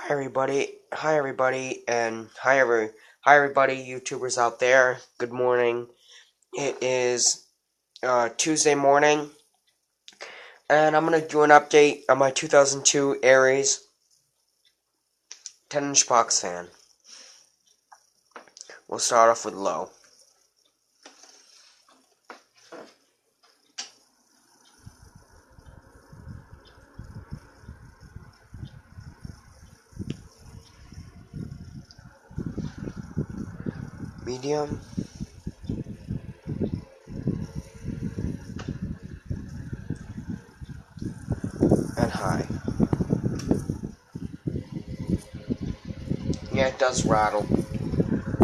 Hi everybody, and hi everybody, YouTubers out there. Good morning. It is Tuesday morning, and I'm gonna do an update on my 2002 Aries 10-inch box fan. We'll start off with low. Medium. And high. Yeah, it does rattle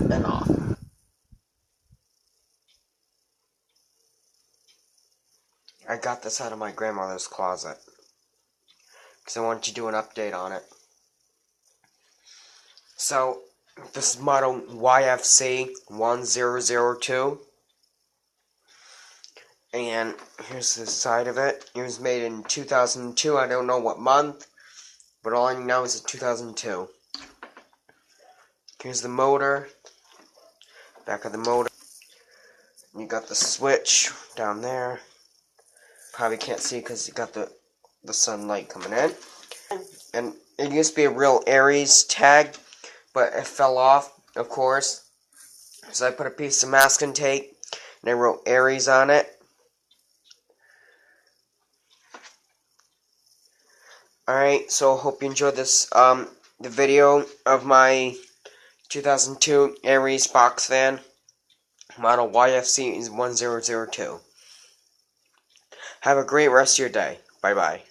and off. I got this out of my grandmother's closet because I wanted to do an update on it. So, this is model YFC 1002. And here's the side of it. It was made in 2002. I don't know what month, but all I know is it's 2002. Here's the motor. Back of the motor. You got the switch down there. Probably can't see because you got the sunlight coming in. And it used to be a real Aries tag, but it fell off, of course. So I put a piece of masking tape, and I wrote Aries on it. Alright, so hope you enjoyed this, the video of my 2002 Aries box fan, model YFC 1002. Have a great rest of your day. Bye-bye.